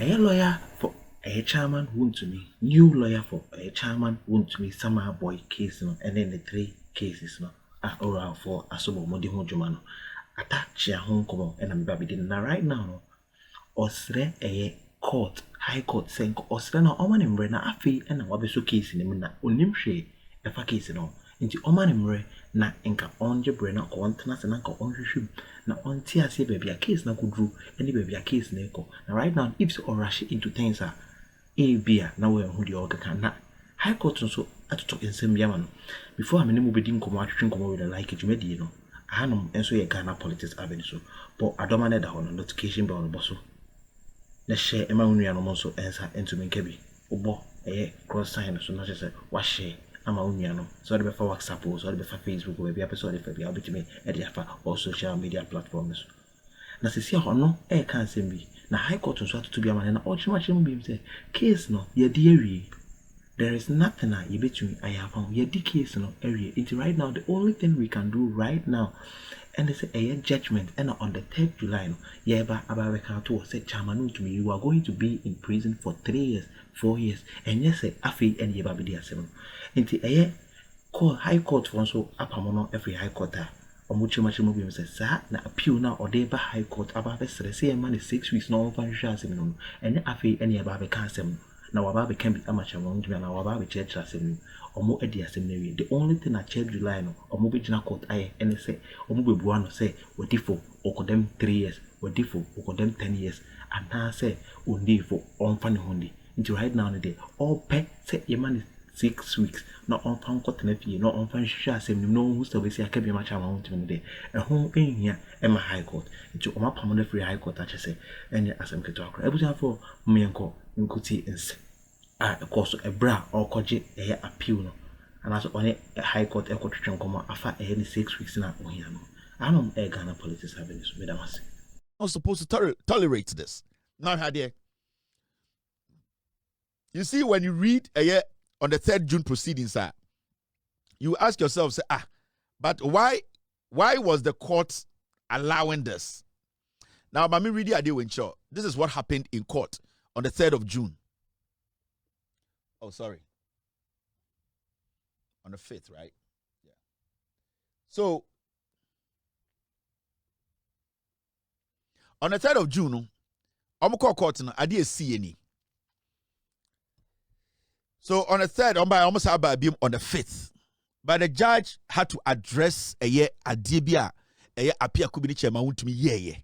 A lawyer for a chairman Wontumi, new lawyer for a chairman Wontumi summer boy case no, and then the three cases no are oral for Asobo Modi Hojumano. Attach your home come and I'm baby na right now no. Osre a court, high court saying Osre no oman embre na afi and a wabeso case in na unimshe efa case no. Nti oman embre na enka onje bre na ko ontena se na nka onhwehwem na onte ase baby a case na kudru any baby a case na eko. Now right now if you rush into things are a beer na we hu de okaka na high court nso atoto ensem biama no before amene mu bedi nkomo atwetwe nkomo we like dwumadi no ahanom enso ye Ghana politics avenue so but adoma na da ho no notification bell no boso na share ema unua no nso ensa entumi nkabi obo cross sign so na say wa share ama unua no so de be for WhatsApp so de be for Facebook we be episode for be obetime e de afa all social media platforms na sisi ho no ka nsem bi na high court nso atoto bi ama na ochimachim bi say case no ye de awie. There is nothing that you between I have found your case no area. It's right now the only thing we can do right now. And it's a judgment and on the 3rd July no yeba ababeka said chairman to me you are going to be in prison for 3 years, 4 years. And yes afi and yeba be asem. Into a call high court for so apamono every high court omuchi machi mu bi say sa na appeal na odeba high court ababesere say man 6 weeks no over asem no. And afi and yeba be asem. Na waba can be amateur won't be na waba church asem omo edi asem na wi the only thing na church July no omo be gina court aye and say omo be bua no say wadi for okodem 3 years wadi for okodem 10 years and na say ondi for onfa ne hondi until right now the all pay say your man 6 weeks no onfa court na fie no onfa hwehwe asem no who still be say akabi amateur won't be there e ho ehia e ma high court until omo pam no free high court ache say enye asem keto akra ebuja for menko nkuti nse of course a bra or koje appeal no and as on a high court e kwotwetwe nkomo afa 6 weeks na ohia no anom Ghana politics having this madam was not supposed to tolerate this now had you see when you read on the 3rd June proceedings you ask yourself say but why was the court allowing this now mami read the this is what happened in court on the 3rd of June. Oh, sorry. On the 5th, right? Yeah. So, on the 3rd of June, I'm call court I didn't see any. So, on the 3rd, I'm almost about being on the 5th. But the judge had to address a year adibia appear could be chairman to me yeah.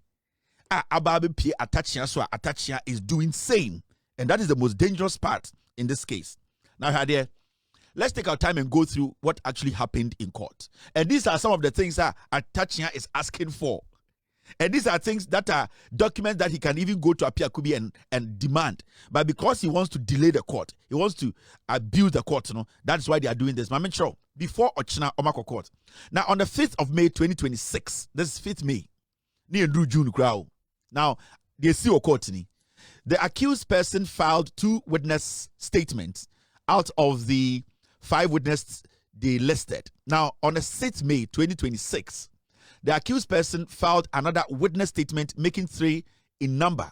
Ababi P attaching so attaching is doing same. And that is the most dangerous part in this case. Now, Hadia, let's take our time and go through what actually happened in court. And these are some of the things that Atachia is asking for. And these are things that are documents that he can even go to Apia Kubi and demand. But because he wants to delay the court, he wants to abuse the court, that's why they are doing this. But sure, before Ochina Omako Court. Now, on the 5th of May, 2026, this is 5th May, near June crowd. Now, they see a court. The accused person filed 2 witness statements out of the 5 witnesses they listed. Now, on the 6th May 2026, the accused person filed another witness statement, making 3 in number.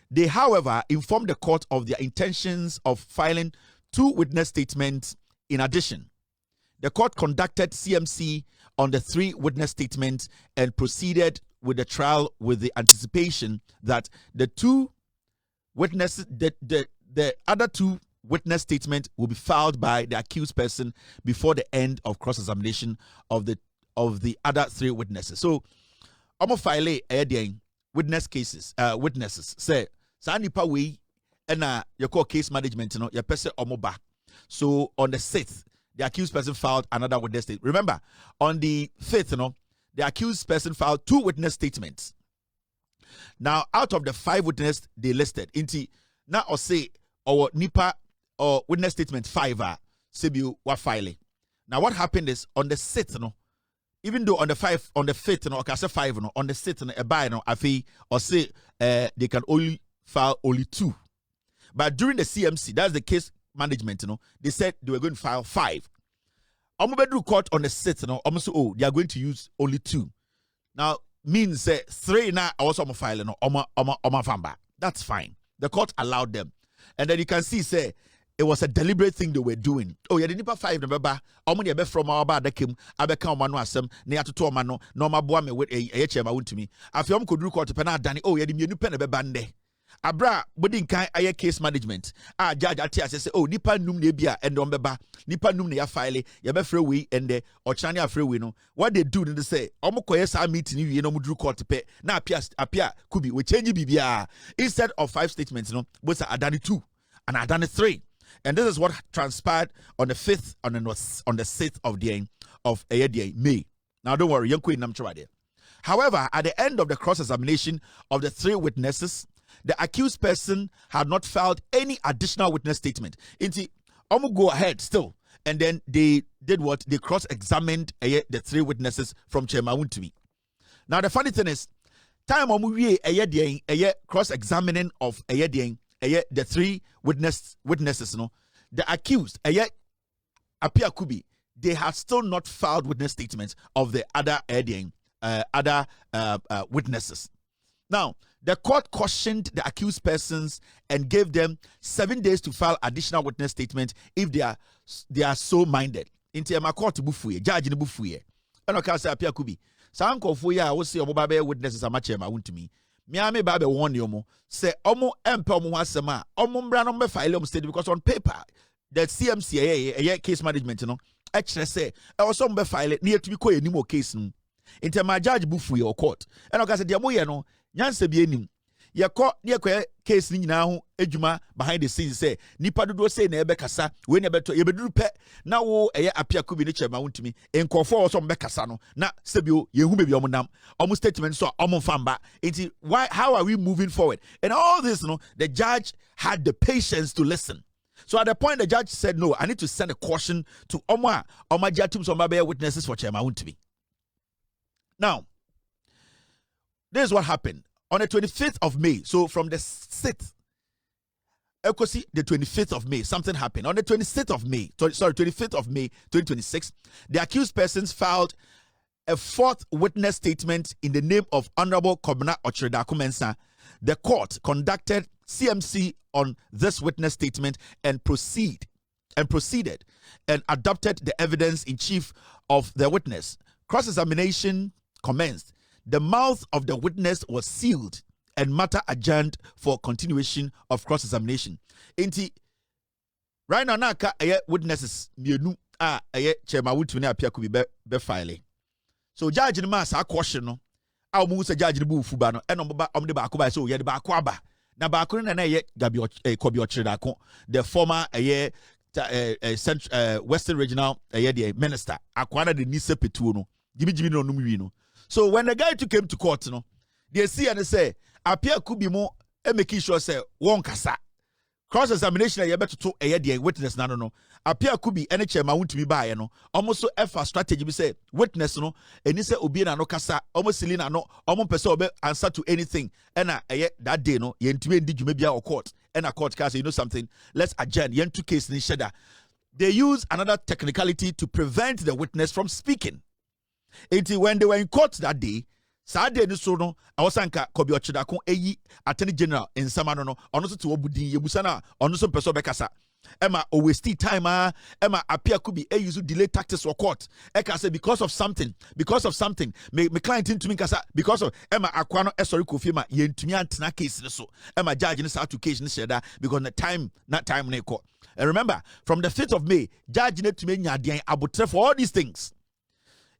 They, however, informed the court of their intentions of filing 2 witness statements in addition. The court conducted CMC on the 3 witness statements and proceeded with the trial with the anticipation that the 2 witnesses, the other 2 witness statements will be filed by the accused person before the end of cross-examination of the other 3 witnesses. So, I'm going to file witnesses. Say, Sanipa we and your call case management, your person omoba. So, on the 6th, the accused person filed another witness statement. Remember, on the 5th, the accused person filed 2 witness statements. Now, out of the 5 witnesses they listed, inti na or say or nipa or witness statement 5 Sibu wa filing. Now, what happened is on the 6th, even though on the 5th, okay, I say 5, on the 6th, a buy afi or say they can only file only 2. But during the CMC, that's the case management, they said they were going to file 5. Omobedru court on the 6th, almost they are going to use only 2. Now, means 3 now also file famba. That's fine. The court allowed them. And then you can see, say, it was a deliberate thing they were doing. Oh, yeah, the nipa 5 remember. Omuni ebe from our bad kim. Abeka omano asem. Ne atuto omano. No mabua me with a chema Wontumi. Afiom kodru court pena dani. Oh, yeah, the menu pen ebe bande. Abra, bodin kan aye case management. Judge atia say, oh, nipa num ne bia and ombeba. Nipa num ne ya file. Ya be free we and the ochani a free we no. What they do, they say, omo koye sa meeting you no mudru court pe. Na apia kubi we change bibia. Instead of 5 statements, no, both are adani 2 and adani 3. And this is what transpired on the 5th, on the 6th of May. Now, don't worry, young queen, however, at the end of the cross-examination of the 3 witnesses, the accused person had not filed any additional witness statement. Inti, go ahead still. And then they did what? They cross-examined the 3 witnesses from Chairman Wontumi. Now, the funny thing is, time cross-examining of the 3 witnesses, no, the accused, Apia Kubi, they had still not filed witness statements of the other witnesses. Now, the court cautioned the accused persons and gave them 7 days to file additional witness statements if they are so minded. Into my court bufuye, judge ni bufuye. And okay, say Apia Kubi. Sanko fuya, I will say omo witnesses a match Wontumi. Miami Babe warn you say omo empe omo wasema omo mbra no be file state because on paper the CMC case management actually say also be file near to be ko enimo case no into my judge bufu your court and okay say dia mo ye no nyanse bi enim ye ko case ni nyina ho adwuma behind the scenes say nipa dodo say na ebe kasa we na beto ye beduru pe na wo Apia Kubi ne Chairman Wontumi enkofo also mbe kasa no na sebio ye hu be bi omnam statement so famba it why how are we moving forward and all this the judge had the patience to listen. So at the point the judge said no, I need to send a caution to jatum so witnesses for Chairman Wontumi. Now this is what happened on the 25th of May. So from the 6th, the 25th of May, something happened. On the 25th of May, 2026, the accused persons filed a 4th witness statement in the name of Honorable Kobna Ochredaku Mensah. The court conducted CMC on this witness statement and proceeded and adopted the evidence in chief of the witness. Cross-examination commenced. The mouth of the witness was sealed and matter adjourned for continuation of cross-examination. Inti right now naka witnesses mienu Chairman Wontumi na Apia Kubi be file. So judge ni ma sa caution no a omu se judge ni bu fuba no eno omde ba ko ba so ye de ba ko aba na ba ko na ye Gabi Kobi Ochredako the former Western Regional the minister akwana de nise petuo no gibi no num no. So when the guy came to court, they see and they say, Apia Kubi mo making sure say one kasa. Cross examination you better to a witness no. Apia Kubi any Chairman Wontumi buy almost so effort strategy be say witness and he say obi na no kasa almost selina no almost person obe answer to anything and that day no ye ntumi ndi dwuma bia or court and a court case something let's adjourn ye two case ni sheda. They use another technicality to prevent the witness from speaking. Until when they were in court that day, Saturday ni so no, awosanka Kobi Ochredako Attorney General in Samano no, ono so to obudi yebusana, ono so person bekasa. Emma waste time Emma Apia Kubi use delay tactics for court. Eka say because of something, me client into me kasa because of Emma Akwano sorry Kofi ma yentumi antena case so. Emma judge ni sa to case ni sheda because the time not time na court. And remember, from the 5th of May, judge need to make nyadian abutre for all these things.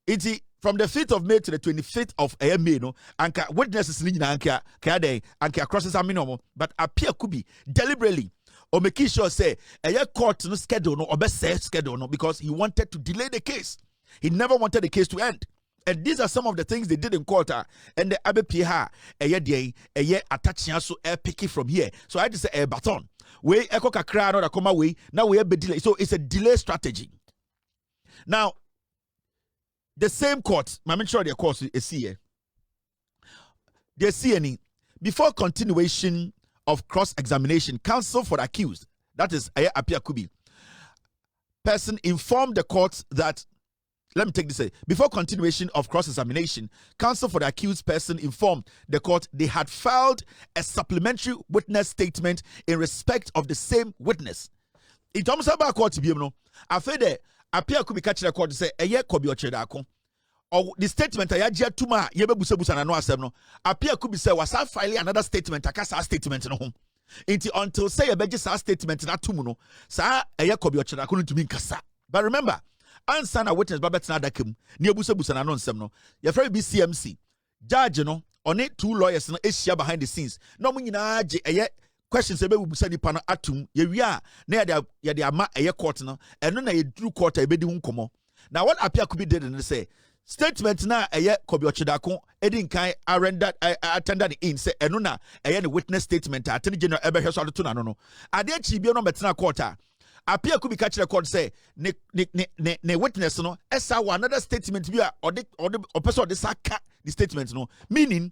It's from the 5th of May to the 25th of May, no, anka witnesses ni na anka crosses aminomo, but Apia Kubi deliberately or making sure say court no schedule no or best schedule no because he wanted to delay the case. He never wanted the case to end. And these are some of the things they did in court and the ABPH attaching so picky from here. So I had to say a baton. We echo kakra no da come away. Now we have delay. So it's a delay strategy. Now the same court, I'm sure the court is here. They see any before continuation of cross-examination, counsel for the accused, that is Apia Kubi, person informed the court that let me take this. Before continuation of cross-examination, counsel for the accused person informed the court they had filed a supplementary witness statement in respect of the same witness. In terms of our court, I feel that appear could be catching the court to say, a year could be or the statement I had to ma yebebusa na no asem no appear could be say was filing another statement akasa statement no ho until say a sa statement na tumu no sa eye kobi ochira ko ntumi nkasa. But remember, answer na witness babet na dakem na ebusa na no nsem no ye frɛ bi CMC judge no on it two lawyers no ehia behind the scenes no mo nyina age eye questions ebe busa nipa no atum ye wi a na ye de ama eye court no eno na ye dru court ebedi hu nkomo. Now what appear could be did and say statement na eye kobi ochidako edin kan attended in say eno na eye the witness statement attorney general ebe hwe so to na no ade achi bi no metena court a appear could be catch the court say ne witness no esa another statement bi a or person this aka the statement no meaning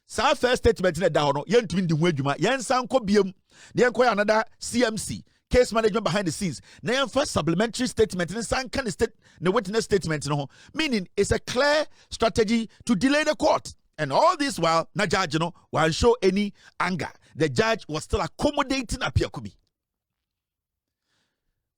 sa first statement na da ho no yentumi ndi ho adwuma yensan ko biem ne enko another CMC case management behind the scenes. Now, first supplementary statement and some kind of the witness statement, meaning it's a clear strategy to delay the court. And all this while, na judge, won't show any anger. The judge was still accommodating Apia Kubi.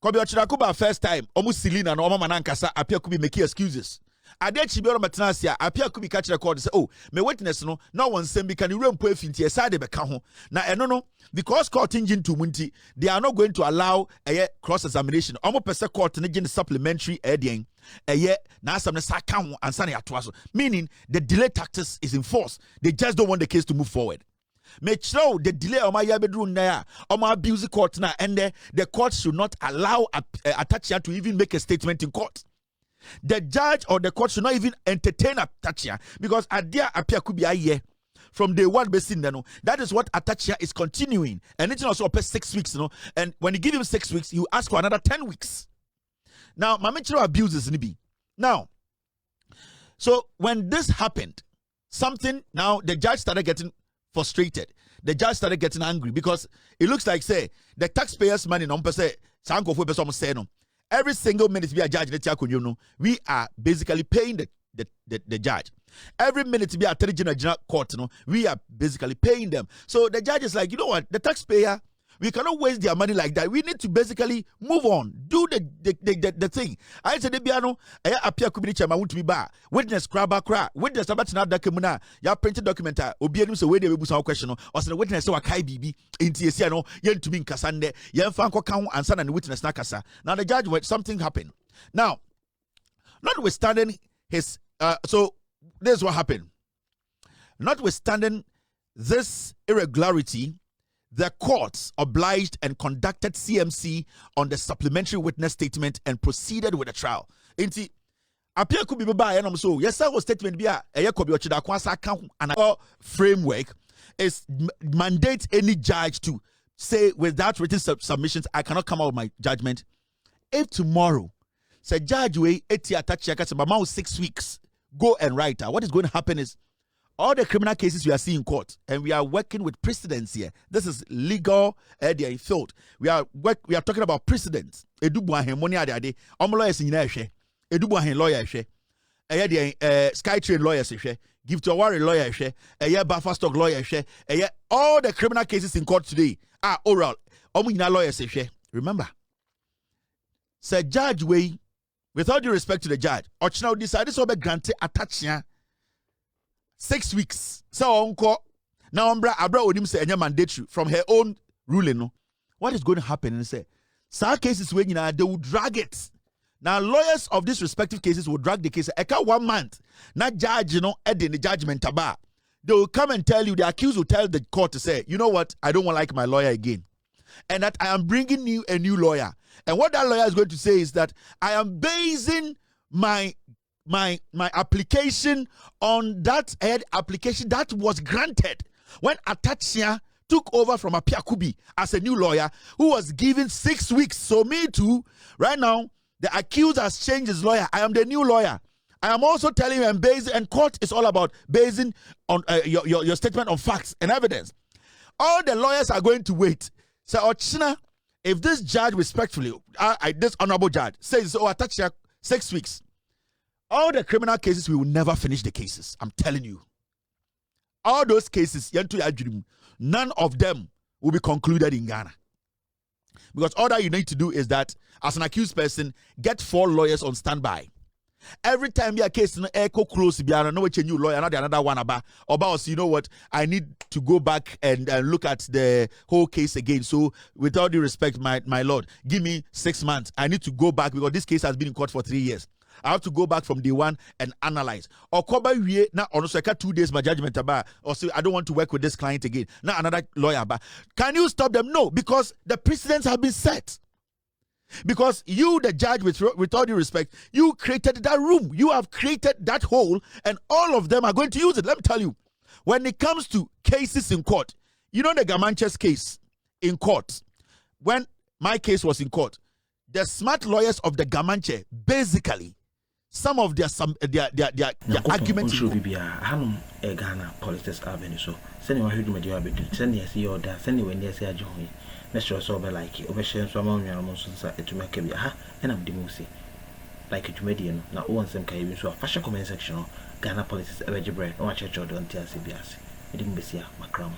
Kobi Ochirakuba first time, almost Selina no Mama Nankasa, Apia Kubi make excuses. Ade chibero matnasia apia kubi catch record say oh me witness no one send be can you rempo afinti side be ka ho na eno no because court engine to munti they are not going to allow a cross examination omo pese court ne gin supplementary edien na asam ne saka ho ansa na yato aso meaning the delay tactics is in force. They just don't want the case to move forward. Make sure the delay of my yabedru na omo abuse court na and the court should not allow Atachia to even make a statement in court. The judge or the court should not even entertain Atachia because Adia appear could be a year from day one based in that is what Atachia is continuing, and it's also up 6 weeks, and when you give him 6 weeks, you ask for another 10 weeks. Now, Mamichiro abuses Nibi. Now, so when this happened, something now the judge started getting frustrated. The judge started getting angry because it looks like say the taxpayers' money no every single minute we are judge we are basically paying the judge. Every minute we are general court, we are basically paying them. So the judge is like, you know what, the taxpayer, we cannot waste their money like that. We need to basically move on, do the thing. I said, "Debiano, I appear to be chairman to be bar witness crab witness about na document ya printed document. Obianum say we dey busa question or say witness so akai bibi inti esi no yen to be nkasande yen fa nko kan ansa na witness na kasa." Now the judge when something happened. Now, notwithstanding his so this is what happened. Notwithstanding this irregularity, the courts obliged and conducted CMC on the supplementary witness statement and proceeded with the trial. Inti appear could be by and so yes, I was statement be a yakobi ochida kwasa account and our framework is mandate any judge to say without written submissions, I cannot come out with my judgment. If tomorrow, say judge way eti atachi akasa 6 weeks, go and write. What is going to happen is all the criminal cases we are seeing in court, and we are working with precedents here. This is legal field. We are talking about precedents. Edubuahen money ade. Lawyers in here. Edubuahen lawyer she. Skytrain lawyer she. Give to a warrior lawyer she. Buffer stock lawyer she. All the criminal cases in court today are oral. Lawyers she. Remember, Sir Judge Way, with all due respect to the judge, Ochina decided to be granted attachment 6 weeks. So uncle now Abra Odim say any mandatory from her own ruling. No, what is going to happen? And say some cases when they will drag it. Now lawyers of these respective cases will drag the case. Eka 1 month. Not judge, add in the judgment aba. They will come and tell you, the accused will tell the court to say, you know what, I don't want like my lawyer again. And that I am bringing you a new lawyer. And what that lawyer is going to say is that I am basing my application on that application that was granted when Atachia took over from Apia Kubi as a new lawyer who was given 6 weeks. So me too, right now, the accused has changed his lawyer. I am the new lawyer. I am also telling you, and court is all about basing on your statement on facts and evidence. All the lawyers are going to wait. So Ochina, if this judge respectfully, this honorable judge says, oh, Atachia 6 weeks, all the criminal cases, we will never finish the cases. I'm telling you. All those cases, none of them will be concluded in Ghana. Because all that you need to do is that, as an accused person, get 4 lawyers on standby. Every time your case echo close, no new lawyer, not another one about you know what? I need to go back and look at the whole case again. So, with all due respect, my lord, give me 6 months. I need to go back because this case has been in court for 3 years. I have to go back from day one and analyze. Or koba wie na also 2 days my judgment about or say I don't want to work with this client again. Now another lawyer about. Can you stop them? No, because the precedents have been set. Because you, the judge, with all due respect, you created that room. You have created that hole, and all of them are going to use it. Let me tell you, when it comes to cases in court, you know the Gamanches case in court. When my case was in court, the smart lawyers of the Gamanche basically. Some of their arguments. Ghana politics avenue. So, send you a media bit, send you see order, send you when they say a joint. Let's just over like it, over some amount to make a and I'm the moosey. Like it median, now one some can so a fashion comment section, Ghana politics, a veggie bread, or church or don't tell CBS. It didn't be here, Macron.